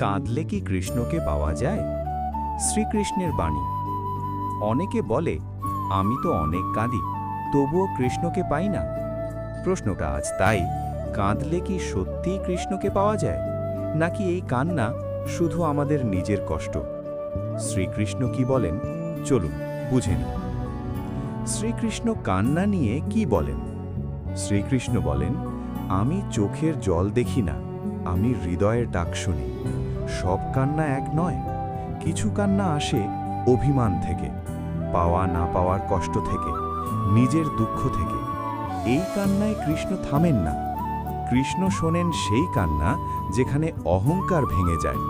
কাঁদলে কি কৃষ্ণকে পাওয়া যায়? শ্রীকৃষ্ণের বাণী। অনেকে বলে, আমি তো অনেক কাঁদি, তবুও কৃষ্ণকে পাই না। প্রশ্নটা আজ তাই, কাঁদলে কি সত্যিই কৃষ্ণকে পাওয়া যায়, নাকি এই কান্না শুধু আমাদের নিজের কষ্ট? শ্রীকৃষ্ণ কি বলেন, চলুন বুঝে নিই। শ্রীকৃষ্ণ কান্না নিয়ে কি বলেন? শ্রীকৃষ্ণ বলেন, আমি চোখের জল দেখি না, আমি হৃদয়ের ডাক শুনি। সব কান্না এক নয়, কিছু কান্না আসে অভিমান থেকে, পাওয়া না পাওয়ার কষ্ট থেকে, নিজের দুঃখ থেকে। এই কান্নায় কৃষ্ণ থামেন না। কৃষ্ণ শোনেন সেই কান্না যেখানে অহংকার ভেঙে যায়।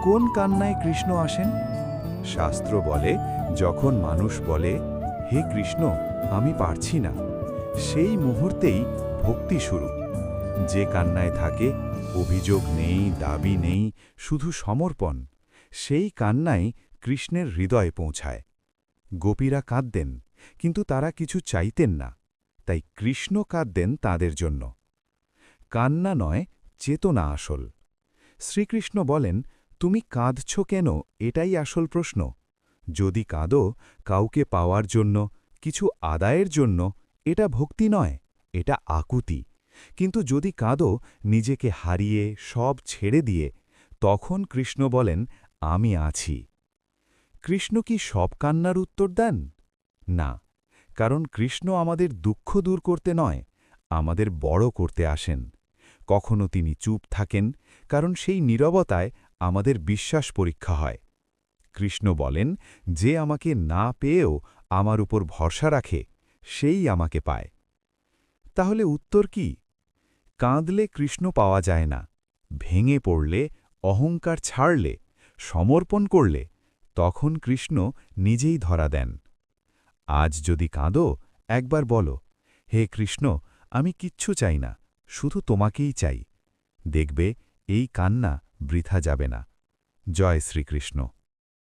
কোন কান্নায় কৃষ্ণ আসেন? শাস্ত্র বলে, যখন মানুষ বলে, হে কৃষ্ণ, আমি পারছি না, সেই মুহূর্তেই ভক্তি শুরু। যে কান্নায় থাকে অভিযোগ নেই, দাবি নেই, শুধু সমর্পণ, সেই কান্নাই কৃষ্ণের হৃদয়ে পৌঁছায়। গোপীরা কাঁদতেন, কিন্তু তারা কিছু চাইতেন না, তাই কৃষ্ণ কাঁদতেন তাদের জন্য। কান্না নয়, চেতনা আসল। শ্রীকৃষ্ণ বলেন, তুমি কাঁদছ কেন, এটাই আসল প্রশ্ন। যদি কাঁদো কাউকে পাওয়ার জন্য, কিছু আদায়ের জন্য, এটা ভক্তি নয়, এটা আকুতি। কিন্তু যদি কাঁদো নিজেকে হারিয়ে, সব ছেড়ে দিয়ে, তখন কৃষ্ণ বলেন, আমি আছি। কৃষ্ণ কি সব কান্নার উত্তর দেন? না, কারণ কৃষ্ণ আমাদের দুঃখ দূর করতে নয়, আমাদের বড় করতে আসেন। কখনো তিনি চুপ থাকেন, কারণ সেই নীরবতায় আমাদের বিশ্বাস পরীক্ষা হয়। কৃষ্ণ বলেন, যে আমাকে না পেয়েও আমার উপর ভরসা রাখে, সেই আমাকে পায়। তাহলে উত্তর কি? কাঁদলে কৃষ্ণ পাওয়া যায় না। ভেঙে পড়লে, অহংকার ছাড়লে, সমর্পণ করলে, তখন কৃষ্ণ নিজেই ধরা দেন। আজ যদি কাঁদো, একবার বলো, হে কৃষ্ণ, আমি কিচ্ছু চাই না, শুধু তোমাকেই চাই। দেখবে এই কান্না বৃথা যাবে না। জয় শ্রীকৃষ্ণ।